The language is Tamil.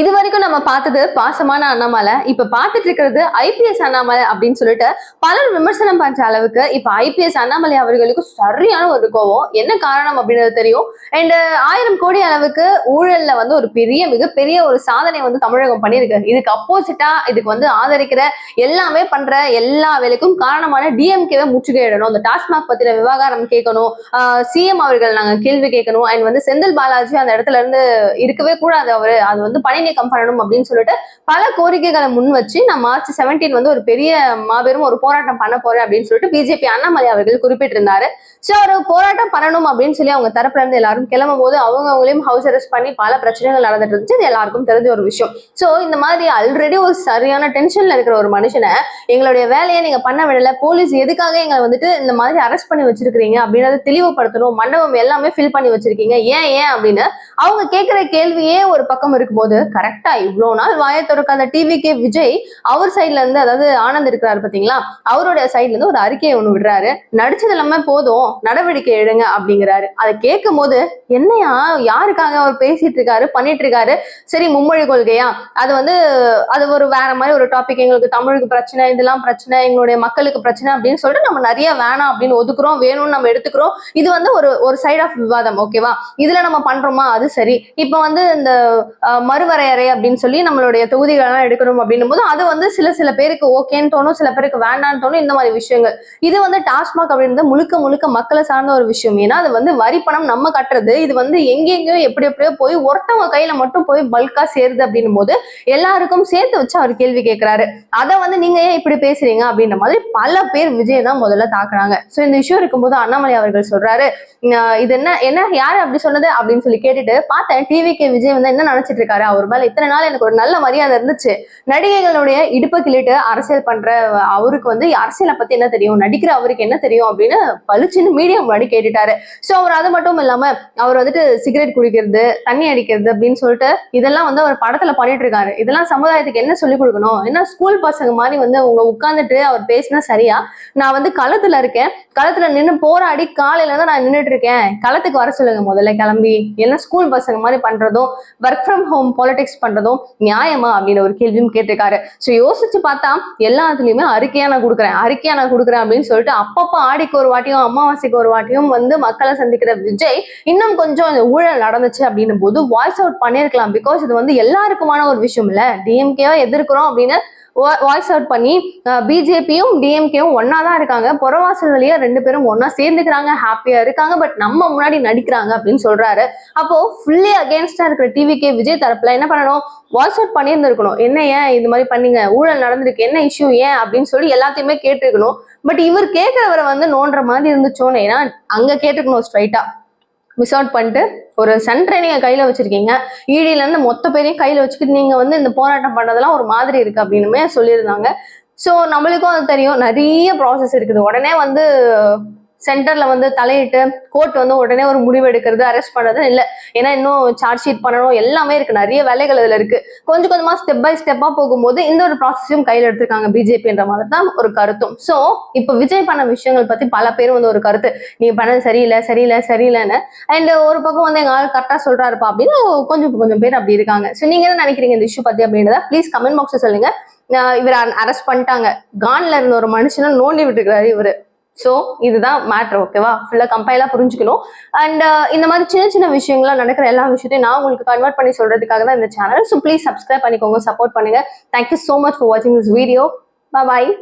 இது வரைக்கும் நம்ம பார்த்தது பாசமான அண்ணாமலை, இப்ப பார்த்துட்டு இருக்கிறது ஐபிஎஸ் அண்ணாமலை அப்படின்னு சொல்லிட்டு பலர் விமர்சனம் பண்ற அளவுக்கு இப்ப ஐபிஎஸ் அண்ணாமலை அவர்களுக்கு சரியான ஒரு கோவம். என்ன காரணம் அப்படின்றது தெரியும். அண்ட் 1000 கோடி அளவுக்கு ஊழல்ல வந்து ஒரு மிகப்பெரிய ஒரு சாதனை வந்து தமிழகம் பண்ணியிருக்கு. இதுக்கு அப்போசிட்டா இதுக்கு வந்து ஆதரிக்கிற எல்லாமே பண்ற எல்லா வேலைக்கும் காரணமான டிஎம்கேவை முற்றுகையிடணும். அந்த டாஸ்மாக் பத்தின விவகாரம் கேட்கணும், சிஎம் அவர்கள் நாங்க கேள்வி கேட்கணும். அண்ட் வந்து செந்தில் பாலாஜி அந்த இடத்துல இருந்து இருக்கவே கூடாது, அவரு அது வந்து பணி நீக்கம் பண்ணணும் அப்படின்னு சொல்லிட்டு பல கோரிக்கைகளை முன் வச்சு நான் மார்ச் 17 வந்து ஒரு பெரிய மாபெரும் ஒரு போராட்டம் பண்ண போறேன் அப்படின்னு சொல்லிட்டு பிஜேபி அண்ணாமலை அவர்கள் குறிப்பிட்டிருந்தாரு. சோ ஒரு போராட்டம் பண்ணணும் அப்படின்னு சொல்லி அவங்க தரப்புல இருந்து எல்லாரும் கிளம்பும் போது அவங்களையும் ஹவுஸ் அரெஸ்ட் பண்ணி பல பிரச்சனைகள் நடந்துட்டு இருந்துச்சு. இது எல்லாருக்கும் தெரிஞ்ச ஒரு விஷயம். சோ இந்த மாதிரி ஆல்ரெடி ஒரு சரியான டென்ஷன்ல இருக்கிற ஒரு மனுஷனை எங்களுடைய வேலையை நீங்க பண்ண விடல, போலீஸ் எதுக்காக எங்களை வந்துட்டு இந்த மாதிரி அரெஸ்ட் பண்ணி வச்சிருக்கீங்க அப்படின்றத தெளிவுபடுத்தணும், மண்டபம் எல்லாமே ஃபில் பண்ணி வச்சிருக்கீங்க, ஏன் ஏன் அப்படின்னு அவங்க கேட்கிற கேள்வியே ஒரு பக்கம் இருக்கும்போது கரெக்டா இவ்வளவு நாள் வாயை திறக்காத டிவிகே விஜய் அவர் சைட்ல இருந்து, அதாவது ஆனந்த் இருக்கிறாரு பாத்தீங்களா, அவருடைய சைட்ல இருந்து ஒரு அறிக்கையை ஒண்ணு விடுறாரு. நடிச்சது எல்லாமே போதும், நடவடிக்கை எடுங்க அப்படிங்கிறாரு. அதை கேட்கும் போது என்னையா யாருக்காக அவர் பேசிட்டு இருக்காரு பண்ணிட்டு இருக்காரு? சரி, மும்மொழி கொள்கையா, அது வந்து அது ஒரு வேற மாதிரி ஒரு டாபிக், எங்களுக்கு தமிழுக்கு பிரச்சனை, இதெல்லாம் பிரச்சனை, எங்களுடைய மக்களுக்கு பிரச்சனை அப்படின்னு சொல்லிட்டு நம்ம நிறைய வேணாம் அப்படின்னு ஒதுக்குறோம், வேணும்னு நம்ம எடுத்துக்கிறோம். இது வந்து ஒரு சைட் ஆஃப் விவாதம். ஓகேவா? இதுல நம்ம பண்றோமா, அது சரி. இப்ப வந்து இந்த மறுவரையறை அப்படின்னு சொல்லி நம்மளுடைய தொகுதிகள் எல்லாம் எடுக்கணும் அப்படின்னும் போது அது வந்து சில பேருக்கு ஓகேன்னு தோணும், சில பேருக்கு வேண்டான்னு தோணும். இந்த மாதிரி விஷயங்கள் இது வந்து டாஸ்மாக் அப்படின்றது முழுக்க மக்களை சார்ந்த ஒரு விஷயம். ஏன்னா அது வந்து வரி பணம் நம்ம கட்டுறது, இது வந்து எங்கெங்கயோ எப்படியோ போய் ஒருத்தவங்க கையில மட்டும் போய் பல்கா சேருது அப்படின்னும் போது எல்லாருக்கும் சேர்த்து வச்சு அவர் கேள்வி கேட்கிறாரு. அதை வந்து நீங்க ஏன் இப்படி பேசுறீங்க அப்படின்ற மாதிரி பல பேர் விஜய் தான் முதல்ல தாக்குறாங்க. சோ இந்த விஷயம் இருக்கும்போது அண்ணாமலை அவர்கள் சொல்றாரு, இது என்ன யாரு அப்படி சொன்னது அப்படின்னு சொல்லி கேட்டுட்டு பார்த்தேன் டிவிகே விஜய் வந்து என்ன நினைச்சிட்டு இருக்காரு, அவர் மேல இத்தனை நாள் எனக்கு ஒரு நல்ல மரியாதை இருந்துச்சு, நடிகைகளுடைய இடுப்பை கிள்ளிட்டு அரசியல் பண்ற அவருக்கு வந்து அரசியலை பத்தி என்ன தெரியும், நடிக்கிற அவருக்கு என்ன தெரியும் அப்படின்னு பளிச்சுன்னு மீடியா முன்னாடி கேட்டுட்டாரு. சோ அவர் அது மட்டும் இல்லாம அவர் வந்துட்டு சிகரெட் குடிக்கிறது, தண்ணி அடிக்கிறது அப்படின்னு சொல்லிட்டு இதெல்லாம் வந்து அவர் படத்துல பண்ணிட்டு இருக்காரு. இதெல்லாம் சமுதாயத்துக்கு என்ன சொல்லிக் கொடுக்கணும்? என்ன ஸ்கூல் பசங்க மாதிரி வந்து உங்க உட்கார்ந்துட்டு அவர் பேசினா சரியா? நான் வந்து களத்துல இருக்கேன், களத்துல நின்று போராடி காலையில தான் நான் நின்றுட்டு இருக்கேன், களத்துக்கு வர சொல்லுங்க முதல்ல கிளம்பி. என்ன ஸ்கூல் பசங்க மாதிரி பண்றதும் ஒர்க் ஃப்ரம் ஹோம் பாலிடிக்ஸ் பண்றதும் நியாயமா அப்படின்னு ஒரு கேள்வியும் கேட்டிருக்காரு. சோ யோசிச்சு பார்த்தா எல்லாத்துலயுமே அறிக்கையா நான் கொடுக்குறேன் அப்படின்னு சொல்லிட்டு அப்பப்போ ஆடிக்கு ஒரு வாட்டியும் அமாவாசைக்கு ஒரு வாட்டியும் வந்து மக்களை சந்திக்கிற விஜய் இன்னும் கொஞ்சம் இந்த ஊழல் நடந்துச்சு அப்படின்னும் போது வாய்ஸ் அவுட் பண்ணிருக்கலாம். பிகாஸ் இது வந்து எல்லாருக்குமான ஒரு விஷயம் இல்ல, டிஎம்கேவா எதிர்க்கிறோம் அப்படின்னு வாய்ஸ் அவுட் பண்ணி பிஜேபியும் டிஎம்கேவும் ஒன்னா தான் இருக்காங்க, புறவாசல் வழியா 2 பேரும் ஒன்னா சேர்ந்துக்கிறாங்க, ஹாப்பியா இருக்காங்க, பட் நம்ம முன்னாடி நடிக்கிறாங்க அப்படின்னு சொல்றாரு. அப்போ ஃபுல்லி அகேன்ஸ்டா இருக்கிற டிவிகே விஜய் தரப்புல என்ன பண்ணணும், வாய்ஸ் அவுட் பண்ணியிருந்திருக்கணும். என்ன ஏன் இது மாதிரி பண்ணீங்க, ஊழல் நடந்திருக்கு, என்ன இஷ்யூ ஏன் அப்படின்னு சொல்லி எல்லாத்தையுமே கேட்டிருக்கணும். பட் இவர் கேட்கிறவரை வந்து நோன்ற மாதிரி இருந்துச்சோன்னு, ஏன்னா அங்க கேட்டுக்கணும் ஸ்ட்ரைட்டா. மிஸ் அவுட் பண்ணிட்டு ஒரு சென்டரை நீங்க கையில வச்சிருக்கீங்க, இடியில இருந்து மொத்த பேரையும் கையில வச்சுக்கிட்டு நீங்க வந்து இந்த போராட்டம் பண்ணதெல்லாம் ஒரு மாதிரி இருக்கு அப்படின்னுமே சொல்லியிருந்தாங்க. சோ நம்மளுக்கும் அது தெரியும், நிறைய ப்ராசஸ் இருக்குது. உடனே வந்து சென்டர்ல வந்து தலையிட்டு கோர்ட் வந்து உடனே ஒரு முடிவு எடுக்கிறது, அரெஸ்ட் பண்றது இல்ல. ஏன்னா இன்னும் சார்ஜ் ஷீட் பண்ணணும், எல்லாமே இருக்கு, நிறைய வேலைகள் இதுல இருக்கு. கொஞ்சமா ஸ்டெப் பை ஸ்டெப்பா போகும்போது இந்த ஒரு ப்ராசஸையும் கையில எடுத்திருக்காங்க பிஜேபின்ற மாதிரி தான் ஒரு கருத்தும். சோ இப்ப விஜய் பண்ண விஷயங்கள் பத்தி பல பேர் வந்து ஒரு கருத்து, நீங்க பண்ணது சரியில்லைன்னு. அண்ட் ஒரு பக்கம் வந்து எங்க ஆள் கரெக்டா சொல்றாருப்பா அப்படின்னு கொஞ்சம் பேர் அப்படி இருக்காங்க. சோ நீங்க என்ன நினைக்கிறீங்க இந்த இஷ்யூ பத்தி அப்படின்றத ப்ளீஸ் கமெண்ட் பாக்ஸ்ல சொல்லுங்க. இவர் அரெஸ்ட் பண்ணிட்டாங்க, கான்ல இருந்த ஒரு மனுஷனை நோண்டி விட்டுருக்காரு இவரு. சோ இதுதான் மேட்ரு. ஓகேவா? ஃபுல்லா கம்பைலா புரிஞ்சுக்கணும். அண்ட் இந்த மாதிரி சின்ன விஷயங்கள்லாம் நடக்கிற எல்லா விஷயத்தையும் நான் உங்களுக்கு கன்வெர்ட் பண்ணி சொல்றதுக்காக தான் இந்த சேனல். ஸோ ப்ளீஸ் சப்ஸ்கிரைப் பண்ணிக்கோங்க, சப்போர்ட் பண்ணுங்க. Thank you so much for watching this video. Bye bye.